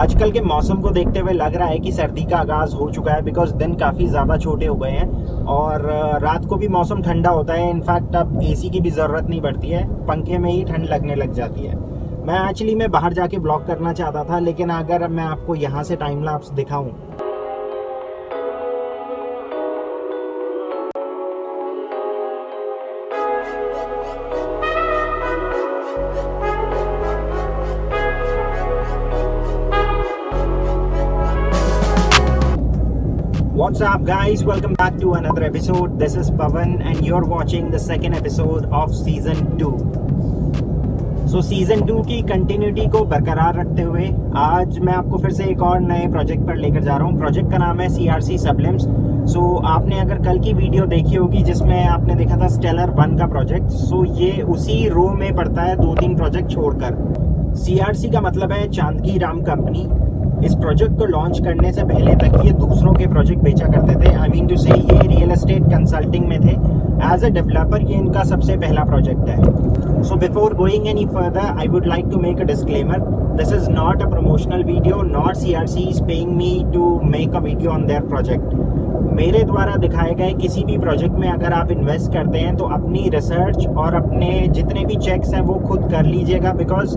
आजकल के मौसम को देखते हुए लग रहा है कि सर्दी का आगाज़ हो चुका है, बिकॉज दिन काफ़ी ज़्यादा छोटे हो गए हैं और रात को भी मौसम ठंडा होता है। इनफैक्ट अब एसी की भी ज़रूरत नहीं पड़ती है, पंखे में ही ठंड लगने लग जाती है। मैं बाहर जाके ब्लॉग करना चाहता था, लेकिन अगर मैं आपको यहाँ से टाइम लैप्स दिखाऊँ, What's up guys, welcome back to another episode. This is Pavan and you're watching the second episode of season 2. So season 2 की कंटिन्यूटी को बरकरार रखते हुए आज मैं आपको फिर से एक और नए प्रोजेक्ट पर लेकर जा रहा हूँ। प्रोजेक्ट का नाम है CRC Sublims। सो आपने अगर कल की वीडियो देखी होगी जिसमें आपने देखा था स्टेलर 1 का प्रोजेक्ट, सो ये उसी रो में पड़ता है 2-3 प्रोजेक्ट छोड़कर। CRC का मतलब है चांदगी राम कंपनी। इस प्रोजेक्ट को लॉन्च करने से पहले तक ये दूसरों के प्रोजेक्ट बेचा करते थे। आई मीन टू से ये रियल एस्टेट कंसल्टिंग में थे। एज अ डेवलपर ये इनका सबसे पहला प्रोजेक्ट है। So before going any further I would like to make a disclaimer, this is not a promotional video, not CRC is paying me to make a video on their project. मेरे द्वारा दिखाए गए किसी भी project में अगर आप invest करते हैं तो अपनी रिसर्च और अपने जितने भी चेक्स हैं वो खुद कर लीजिएगा, बिकॉज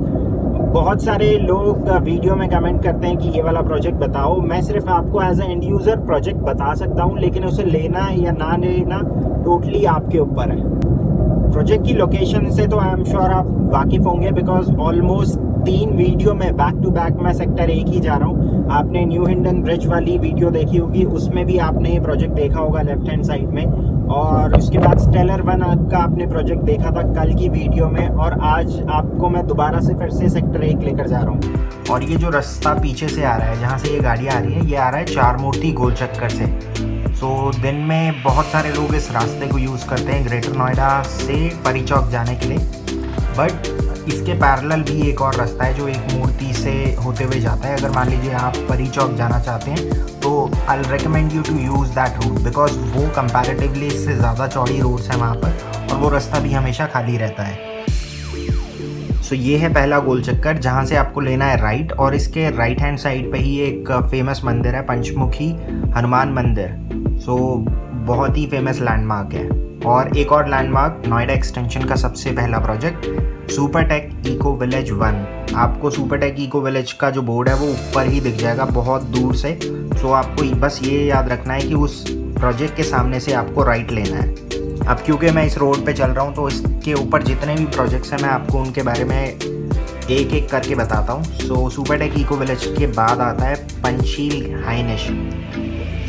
बहुत सारे लोग वीडियो में कमेंट करते हैं कि ये वाला प्रोजेक्ट बताओ। मैं सिर्फ आपको as a end user project बता सकता हूँ, लेकिन उसे लेना या ना लेना टोटली आपके ऊपर है। प्रोजेक्ट की लोकेशन से तो आई एम श्योर आप वाकिफ़ होंगे, बिकॉज ऑलमोस्ट 3 वीडियो में बैक टू बैक मैं सेक्टर 1 ही जा रहा हूँ। आपने न्यू हिंडन ब्रिज वाली वीडियो देखी होगी, उसमें भी आपने ये प्रोजेक्ट देखा होगा लेफ्ट हैंड साइड में, और उसके बाद स्टेलर 1 का आपने प्रोजेक्ट देखा था कल की वीडियो में, और आज आपको मैं दोबारा से फिर से सेक्टर 1 लेकर जा रहा हूँ। और ये जो रास्ता पीछे से आ रहा है, जहाँ से ये गाड़ी आ रही है, ये आ रहा है चार मूर्ति गोल चक्कर से। तो दिन में बहुत सारे लोग इस रास्ते को यूज़ करते हैं ग्रेटर नोएडा से परी चौक जाने के लिए, बट इसके पैरेलल भी एक और रास्ता है जो एक मूर्ति से होते हुए जाता है। अगर मान लीजिए आप परी चौक जाना चाहते हैं तो I will recommend you to use that route, because वो कंपैरेटिवली इससे ज़्यादा चौड़ी रोड्स हैं वहाँ पर, और वो रास्ता भी हमेशा खाली रहता है। सो ये है पहला गोल चक्कर, जहाँ से आपको लेना है राइट, और इसके राइट हैंड साइड पे ही एक फेमस मंदिर है, पंचमुखी हनुमान मंदिर। सो बहुत ही फेमस लैंडमार्क है। और एक और लैंडमार्क, नोएडा एक्सटेंशन का सबसे पहला प्रोजेक्ट सुपरटेक इको विलेज 1। आपको सुपरटेक इको विलेज का जो बोर्ड है वो ऊपर ही दिख जाएगा बहुत दूर से। सो आपको बस ये याद रखना है कि उस प्रोजेक्ट के सामने से आपको राइट लेना है। अब क्योंकि मैं इस रोड पे चल रहा हूँ तो इसके ऊपर जितने भी प्रोजेक्ट्स हैं मैं आपको उनके बारे में एक एक करके बताता हूँ। सो सुपरटेक इको विलेज के बाद आता है पंचशील हाइनिश।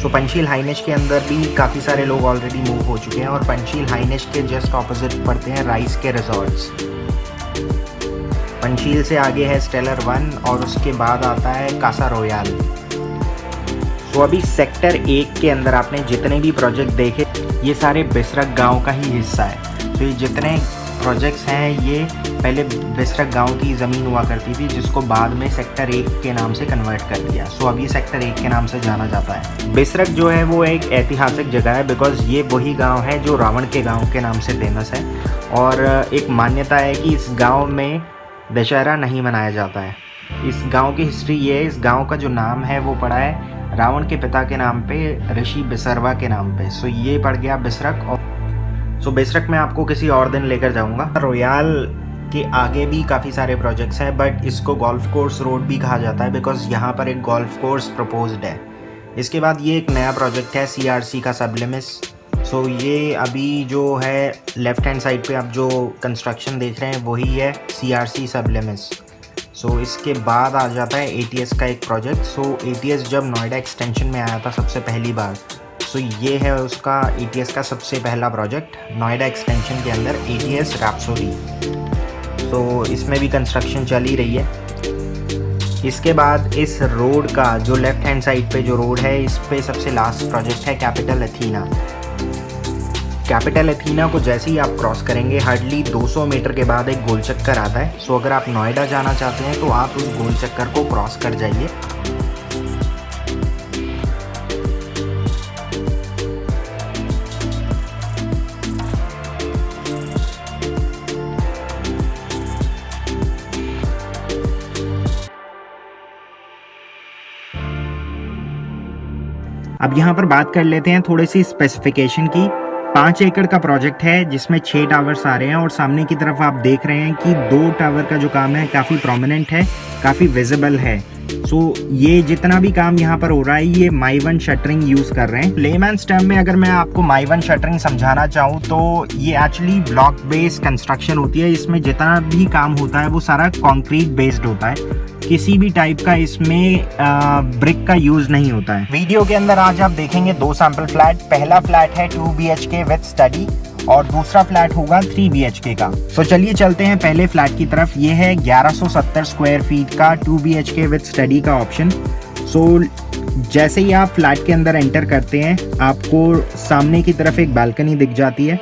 सो पंचशील हाइनिश के अंदर भी काफ़ी सारे लोग ऑलरेडी मूव हो चुके हैं, और पंचशील हाइनिश के जस्ट ऑपोजिट पड़ते हैं राइस के रिजॉर्ट्स। पंचशील से आगे है स्टेलर 1 और उसके बाद आता है कासा रॉयल। तो अभी सेक्टर 1 के अंदर आपने जितने भी प्रोजेक्ट देखे ये सारे बिसरक गांव का ही हिस्सा है। तो ये जितने प्रोजेक्ट्स हैं ये पहले बिसरक गांव की ज़मीन हुआ करती थी, जिसको बाद में सेक्टर 1 के नाम से कन्वर्ट कर दिया। सो अभी सेक्टर 1 के नाम से जाना जाता है। बिसरक जो है वो एक ऐतिहासिक जगह है, बिकॉज ये वही गांव है जो रावण के गांव के नाम से फेमस है, और एक मान्यता है कि इस गांव में दशहरा नहीं मनाया जाता है। इस गांव की हिस्ट्री ये है, इस गांव का जो नाम है वो पड़ा है रावण के पिता के नाम पे, ऋषि बिसरवा के नाम पे। सो ये पड़ गया बिसरक। और सो बिसरक में आपको किसी और दिन लेकर जाऊंगा। रॉयल के आगे भी काफ़ी सारे प्रोजेक्ट्स हैं, बट इसको गोल्फ कोर्स रोड भी कहा जाता है, बिकॉज यहाँ पर एक गोल्फ कोर्स प्रपोज्ड है। इसके बाद ये एक नया प्रोजेक्ट है CRC का सबलिमिस। सो ये अभी जो है लेफ्ट हैंड साइड पे आप जो कंस्ट्रक्शन देख रहे हैं वही है CRC सबलिमिस। सो इसके बाद आ जाता है ATS का एक प्रोजेक्ट। सो ATS जब नोएडा एक्सटेंशन में आया था सबसे पहली बार, सो ये है उसका ATS का सबसे पहला प्रोजेक्ट नोएडा एक्सटेंशन के अंदर, ATS रैप्सोडी। तो इसमें भी कंस्ट्रक्शन चल ही रही है। इसके बाद इस रोड का जो लेफ्ट हैंड साइड पे जो रोड है, इस पे सबसे लास्ट प्रोजेक्ट है कैपिटल एथीना। कैपिटल एथीना को जैसे ही आप क्रॉस करेंगे हार्डली 200 मीटर के बाद एक गोल चक्कर आता है। सो अगर आप नोएडा जाना चाहते हैं तो आप उस गोल चक्कर को क्रॉस कर जाइए। अब यहाँ पर बात कर लेते हैं थोड़ी सी स्पेसिफिकेशन की। 5 एकड़ का प्रोजेक्ट है जिसमें 6 टावर्स आ रहे हैं और सामने की तरफ आप देख रहे हैं कि 2 टावर का जो काम है काफ़ी प्रोमिनेंट है, काफ़ी विजिबल है। ये जितना भी काम यहाँ पर हो रहा है ये माइवन शटरिंग यूज कर रहे हैं। लेमैन्स टर्म में अगर मैं आपको माइवन शटरिंग समझाना चाहूँ तो ये एक्चुअली ब्लॉक बेस्ड कंस्ट्रक्शन होती है। इसमें जितना भी काम होता है वो सारा कंक्रीट बेस्ड होता है, किसी भी टाइप का इसमें ब्रिक का यूज नहीं होता है। वीडियो के अंदर आज आप देखेंगे 2 सैंपल फ्लैट। पहला फ्लैट है 2 BHK विद स्टडी और दूसरा फ्लैट होगा 3 BHK का। चलिए चलते हैं पहले फ्लैट की तरफ। ये है 1170 स्क्वायर फीट का 2 BHK विद स्टडी का ऑप्शन। जैसे ही आप फ्लैट के अंदर एंटर करते हैं आपको सामने की तरफ एक बालकनी दिख जाती है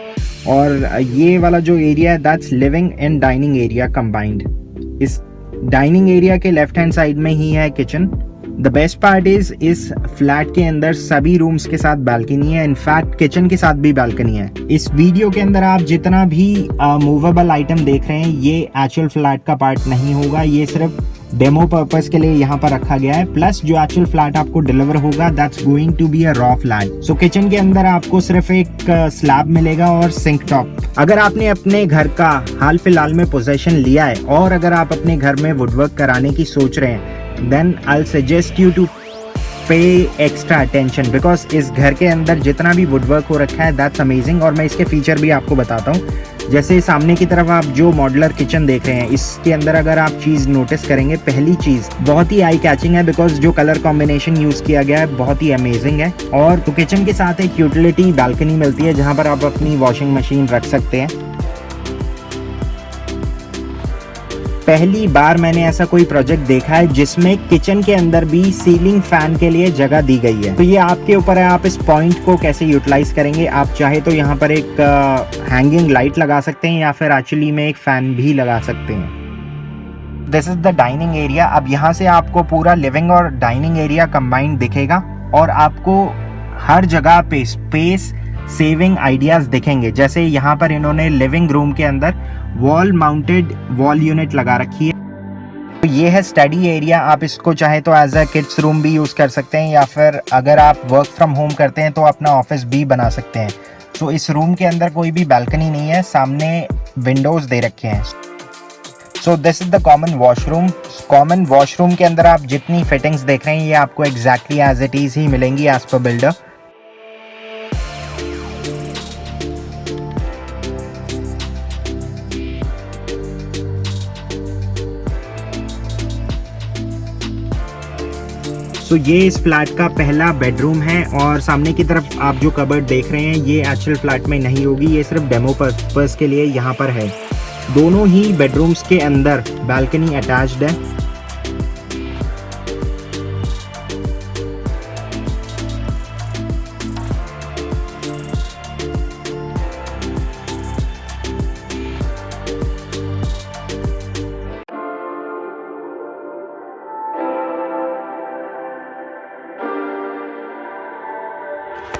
और ये वाला जो एरिया है that's living and dining area combined. इस डाइनिंग एरिया के लेफ्ट हैंड साइड में ही है kitchen. The best part is इस फ्लैट के अंदर सभी रूम्स के साथ बालकनी है, इनफैक्ट किचन के साथ भी बालकनी है। इस वीडियो के अंदर आप जितना भी मूवेबल आइटम देख रहे हैं ये एक्चुअल फ्लैट का पार्ट नहीं होगा, ये सिर्फ डेमो पर्पस के लिए यहाँ पर रखा गया है। प्लस जो एक्चुअल फ्लैट आपको डिलीवर होगा that's going to be a raw flat. Kitchen के अंदर आपको सिर्फ एक स्लैब मिलेगा और सिंक टॉप। अगर आपने अपने घर का हाल फिलहाल में पोजेशन लिया है और अगर आप अपने घर में वुडवर्क कराने की सोच रहे हैं then I suggest you to pay extra attention because इस घर के अंदर जितना भी वुडवर्क हो रखा है दैट्स अमेजिंग। और मैं इसके फीचर भी आपको बताता हूँ। जैसे सामने की तरफ आप जो मॉड्यूलर किचन देख रहे हैं इसके अंदर अगर आप चीज़ नोटिस करेंगे, पहली चीज़ बहुत ही आई कैचिंग है बिकॉज जो कलर कॉम्बिनेशन यूज़ किया गया है बहुत ही अमेजिंग है। और तो किचन के साथ एक यूटिलिटी बालकनी मिलती है जहाँ पर आप अपनी वॉशिंग मशीन रख सकते हैं। पहली बार मैंने ऐसा कोई प्रोजेक्ट देखा है जिसमें किचन के अंदर भी सीलिंग फैन के लिए जगह दी गई है। तो ये आपके ऊपर है, आप इस पॉइंट को कैसे यूटिलाइज करेंगे। आप चाहे तो यहाँ पर एक हैंगिंग लाइट लगा सकते हैं या फिर एक्चुअली में एक फैन भी लगा सकते हैं। This is the dining area. अब यहाँ से आपको पूरा लिविंग और डाइनिंग एरिया कंबाइंड दिखेगा और आपको हर जगह पे स्पेस सेविंग आइडियाज दिखेंगे। जैसे यहाँ पर इन्होंने लिविंग रूम के अंदर वॉल माउंटेड वॉल यूनिट लगा रखी है। तो ये है स्टडी एरिया। आप इसको चाहे तो एज अ किड्स रूम भी यूज़ कर सकते हैं या फिर अगर आप वर्क फ्रॉम होम करते हैं तो अपना ऑफिस भी बना सकते हैं। तो इस रूम के अंदर कोई भी बालकनी नहीं है, सामने विंडोज़ दे रखे हैं। So this is the common washroom. Common washroom के अंदर आप जितनी फिटिंग्स देख रहे हैं ये आपको एग्जैक्टली एज इट इज़ ही मिलेंगी एज पर बिल्डर। तो ये इस फ्लैट का पहला बेडरूम है और सामने की तरफ आप जो कबर्ड देख रहे हैं ये एक्चुअल फ्लैट में नहीं होगी, ये सिर्फ डेमो पर्पस के लिए यहाँ पर है। दोनों ही बेडरूम्स के अंदर बालकनी अटैच्ड है।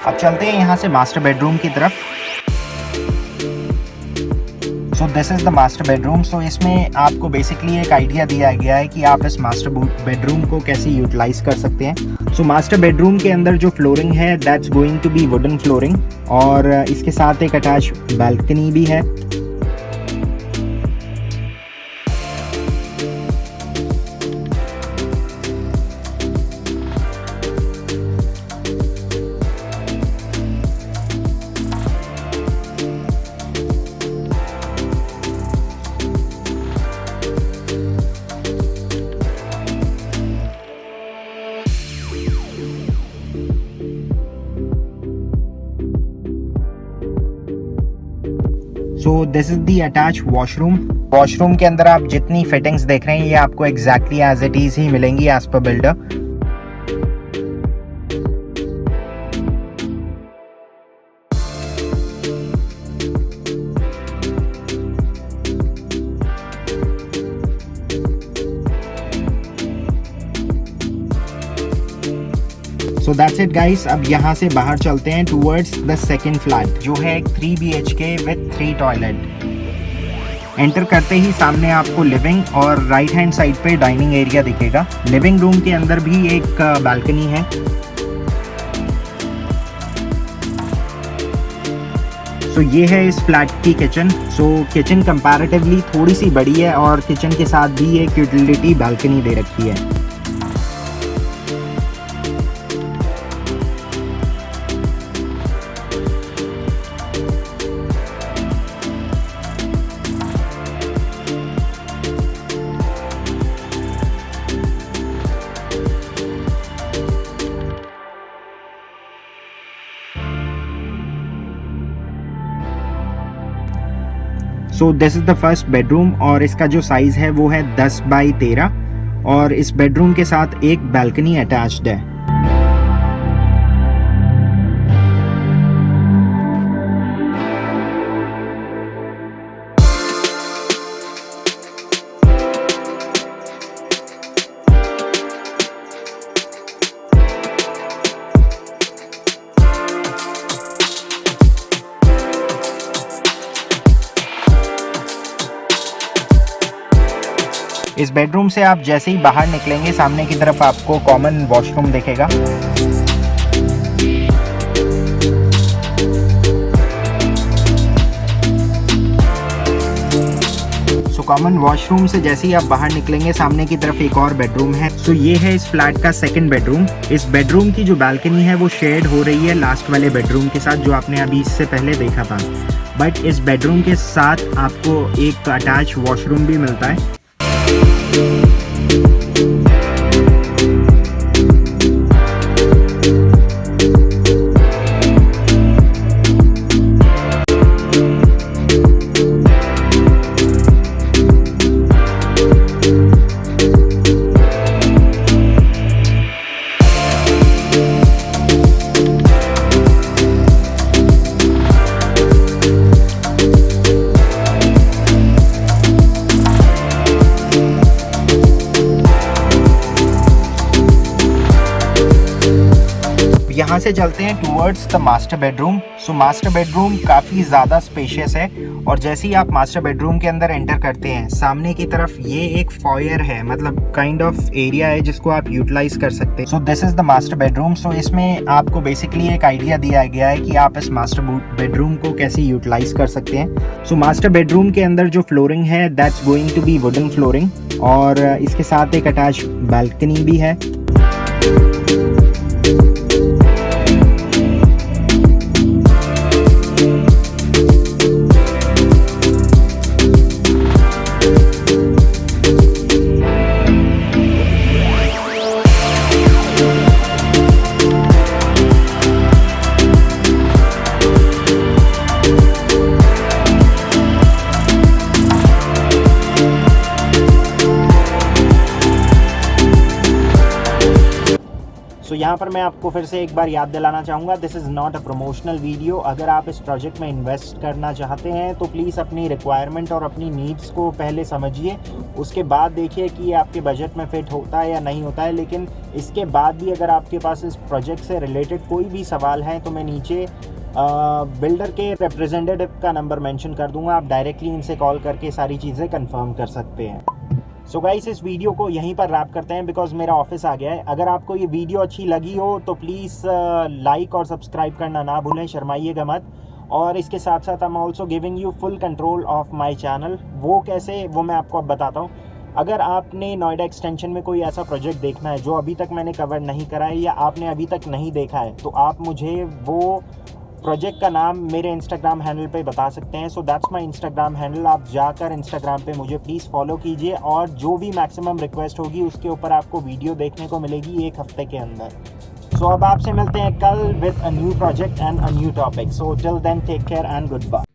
अब चलते हैं यहाँ से मास्टर बेडरूम की तरफ। So this is the master bedroom. So इसमें आपको बेसिकली एक आइडिया दिया गया है कि आप इस मास्टर बेडरूम को कैसे यूटिलाइज कर सकते हैं। सो मास्टर बेडरूम के अंदर जो फ्लोरिंग है that's going to be wooden flooring और इसके साथ एक अटैच बालकनी भी है। So this is the attach washroom. Washroom के अंदर आप जितनी फिटिंग्स देख रहे हैं ये आपको एग्जैक्टली एज इट इज ही मिलेंगी as per builder. So that's it guys. अब यहाँ से बाहर चलते हैं टूवर्ड्स द सेकेंड फ्लैट जो है एक 3 BHK विद 3 टॉयलेट। एंटर करते ही सामने आपको लिविंग और राइट हैंड साइड पे डाइनिंग एरिया दिखेगा। लिविंग रूम के अंदर भी एक बालकनी है। सो ये है इस फ्लैट की किचन। सो किचन कंपैरेटिवली थोड़ी सी बड़ी है और किचन के साथ भी एक यूटिलिटी बालकनी दे रखी है। So this is the first bedroom और इसका जो साइज़ है वो है 10 बाई 13 और इस बेडरूम के साथ एक बालकनी अटैच्ड है। इस बेडरूम से आप जैसे ही बाहर निकलेंगे सामने की तरफ आपको कॉमन वॉशरूम दिखेगा। सो कॉमन वॉशरूम से जैसे ही आप बाहर निकलेंगे सामने की तरफ एक और बेडरूम है। सो ये है इस फ्लैट का सेकंड बेडरूम। इस बेडरूम की जो बालकनी है वो शेड हो रही है लास्ट वाले बेडरूम के साथ जो आपने अभी इससे पहले देखा था, बट इस बेडरूम के साथ आपको एक अटैच वॉशरूम भी मिलता है। यहाँ से चलते हैं towards the master bedroom. So master bedroom काफ़ी ज़्यादा स्पेशियस है और जैसे ही आप मास्टर बेडरूम के अंदर एंटर करते हैं सामने की तरफ ये एक फॉयर है, मतलब काइंड ऑफ एरिया है जिसको आप यूटिलाइज कर सकते हैं। So this is the master bedroom. So इसमें आपको बेसिकली एक आइडिया दिया गया है कि आप इस मास्टर बेडरूम को कैसे यूटिलाइज कर सकते हैं। सो मास्टर बेडरूम के अंदर जो फ्लोरिंग है that's going to be wooden flooring और इसके साथ एक अटैच बालकनी भी है। तो यहाँ पर मैं आपको फिर से एक बार याद दिलाना चाहूँगा, this is not a promotional video. अगर आप इस प्रोजेक्ट में इन्वेस्ट करना चाहते हैं तो प्लीज़ अपनी रिक्वायरमेंट और अपनी नीड्स को पहले समझिए, उसके बाद देखिए कि ये आपके बजट में फ़िट होता है या नहीं होता है। लेकिन इसके बाद भी अगर आपके पास इस प्रोजेक्ट से रिलेटेड कोई भी सवाल हैं तो मैं नीचे बिल्डर के रिप्रेजेंटेटिव का नंबर मेंशन कर दूंगा, आप डायरेक्टली इनसे कॉल करके सारी चीज़ें कंफर्म कर सकते हैं। सो गाइस इस वीडियो को यहीं पर रैप करते हैं बिकॉज मेरा ऑफिस आ गया है। अगर आपको ये वीडियो अच्छी लगी हो तो प्लीज़ लाइक और सब्सक्राइब करना ना भूलें, शर्माइएगा मत। और इसके साथ साथ I am also giving you full control of my channel. वो कैसे, वो मैं आपको अब बताता हूँ। अगर आपने नोएडा एक्सटेंशन में कोई ऐसा प्रोजेक्ट देखना है जो अभी तक मैंने कवर नहीं करा है या आपने अभी तक नहीं देखा है तो आप मुझे वो प्रोजेक्ट का नाम मेरे इंस्टाग्राम हैंडल पे बता सकते हैं। So that's my Instagram handle. आप जाकर इंस्टाग्राम पे मुझे प्लीज़ फॉलो कीजिए और जो भी मैक्सिमम रिक्वेस्ट होगी उसके ऊपर आपको वीडियो देखने को मिलेगी 1 हफ्ते के अंदर। सो अब आपसे मिलते हैं कल with a new project and a new topic. So till then take care and good bye.